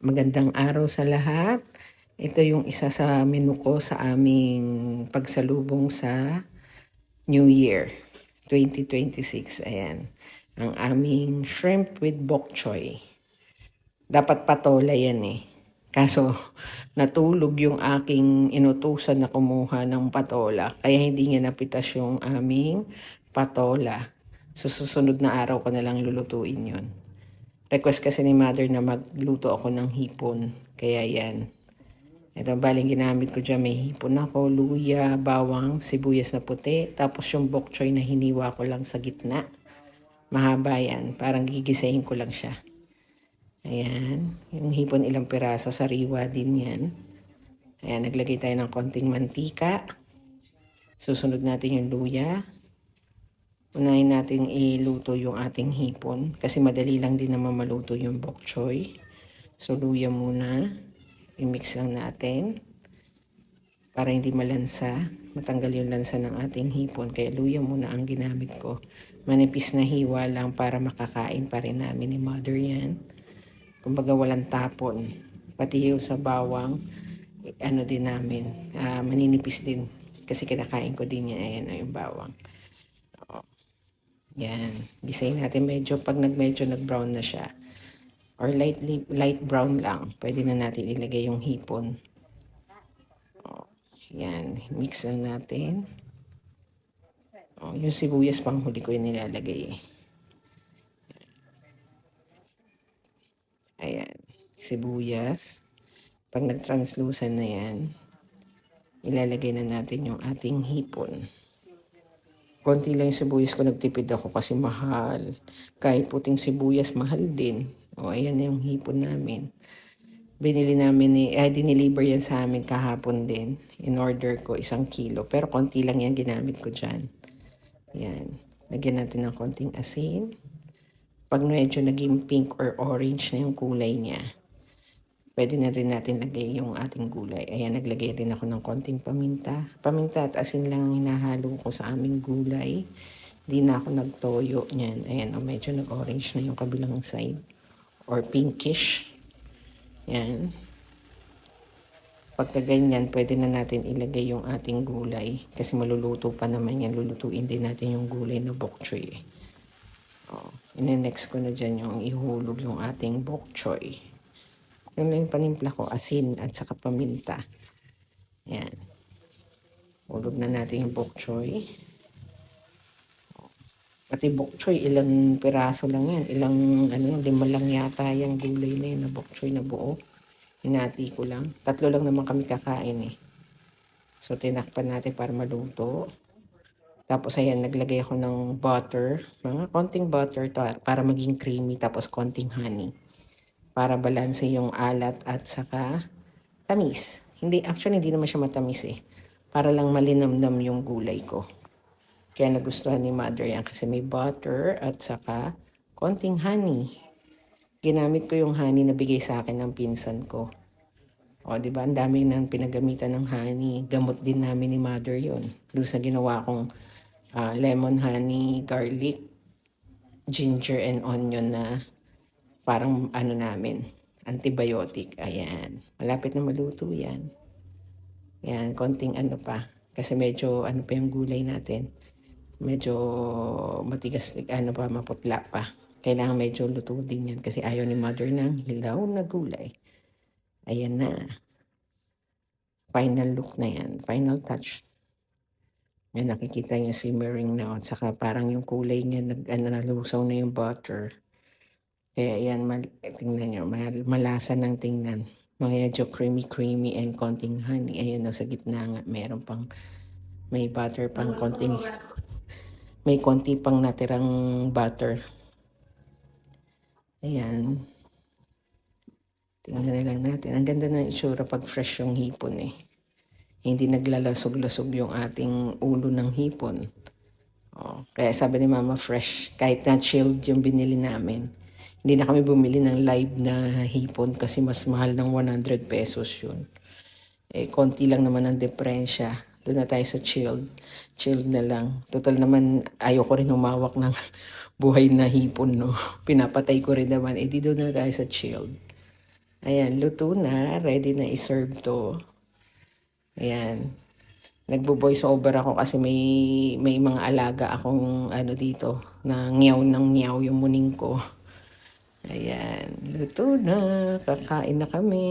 Magandang araw sa lahat. Ito yung isa sa menu ko sa aming pagsalubong sa New Year 2026. Ayan. Ang aming shrimp with bok choy. Dapat patola yan eh. Kaso natulog yung aking inutusan na kumuha ng patola. Kaya hindi niya napitas yung aming patola. So susunod na araw ko na lang lulutuin yun. Request kasi ni mother na magluto ako ng hipon. Kaya yan. Ito, baling ginamit ko dyan. May hipon ako, luya, bawang, sibuyas na puti. Tapos yung bok choy na hiniwa ko lang sa gitna. Mahaba yan. Parang gigisahin ko lang siya. Ayan. Yung hipon ilang piraso. Sariwa din yan. Ayan, naglagay tayo ng konting mantika. Susunod natin yung luya. Unahin natin iluto yung ating hipon kasi madali lang din naman maluto yung bok choy. So luya muna, i-mix lang natin para hindi malansa, matanggal yung lansa ng ating hipon. Kaya luya muna ang ginamit ko. Manipis na hiwa lang para makakain pa rin namin ni mother yan. Kumbaga walang tapon. Pati yung sa bawang, ano din namin, maninipis din. Kasi kinakain ko din yan, ayan yung bawang. Yan. Gisayin natin pag medyo nag-brown na siya. Or light brown lang. Pwede na natin ilagay yung hipon. Yan. Mix lang natin. Yung sibuyas pang huli ko yung nilalagay eh. Ayan. Sibuyas. Pag nag-translucent na yan, ilalagay na natin yung ating hipon. Konti lang yung sibuyas ko, nagtipid ako kasi mahal. Kahit puting sibuyas, mahal din. Ayan na yung hipon namin. Binili namin, diniliver yan sa amin kahapon din. In order ko 1 kilo. Pero konti lang yan ginamit ko dyan. Yan. Lagyan natin ng konting asin. Pag medyo naging pink or orange na yung kulay niya, pwede na rin natin lagay yung ating gulay. Ayan, naglagay rin ako ng konting paminta. Paminta at asin lang ang hinahalo ko sa aming gulay. Di na ako nagtoyo niyan. Ayan, medyo nag-orange na yung kabilang side. Or pinkish. Yan. Pagka ganyan, pwede na natin ilagay yung ating gulay. Kasi maluluto pa naman yan. Lulutuin din natin yung gulay na bok choy. Next ko na dyan yung ihulog yung ating bok choy. Yung lang panimpla ko, asin at saka paminta. Yan. Hulog na natin yung bok choy. Pati bok choy, ilang piraso lang yan. Ilang, 5 lang yata yung gulay na yun na bok choy na buo. Hinati ko lang. 3 lang naman kami kakain eh. So, tinakpan natin para maluto. Tapos, ayan, naglagay ako ng butter. Mga konting butter to, para maging creamy. Tapos, konting honey. Para balanse yung alat at saka tamis. Actually, hindi naman siya matamis eh. Para lang malinamnam yung gulay ko. Kaya nagustuhan ni mother yan kasi may butter at saka konting honey. Ginamit ko yung honey na bigay sa akin ng pinsan ko. O, di ba? Ang dami nang pinagamitan ng honey. Gamot din namin ni mother yon. Doon sa ginawa kong lemon honey, garlic, ginger, and onion na parang namin, antibiotic. Ayan. Malapit na maluto yan. Ayan, konting pa. Kasi medyo pa yung gulay natin. Medyo matigas, maputla pa. Kailangan medyo luto din yan kasi ayaw ni mother ng hilaw na gulay. Ayan na. Final look na yan. Final touch. Yan, nakikita nyo simmering na. At saka parang yung kulay niya, nalusaw na yung butter. Kaya yan, tingnan nyo, malasa ng tingnan. Medyo creamy and konting honey. Ayan na, sa gitna nga, meron pang, may butter pang konting, may konti pang natirang butter. Ayan. Tingnan na lang natin. Ang ganda ng itsura pag fresh yung hipon eh. Hindi naglalasog-lasog yung ating ulo ng hipon. Kaya sabi ni mama, fresh. Kahit na chilled yung binili namin. Hindi na kami bumili ng live na hipon kasi mas mahal ng 100 pesos yun. Eh, konti lang naman ang diferensya. Doon na tayo sa chilled. Chilled na lang. Total naman, ayoko rin humawak ng buhay na hipon, no? Pinapatay ko rin naman. Eh, di doon na tayo sa chilled. Ayan, luto na. Ready na i-serve to. Ayan. Nagbo-voice over ako kasi may mga alaga akong ano dito na ngiyaw ng ngiyaw yung muning ko. Ayan, luto na. Kakain na kami.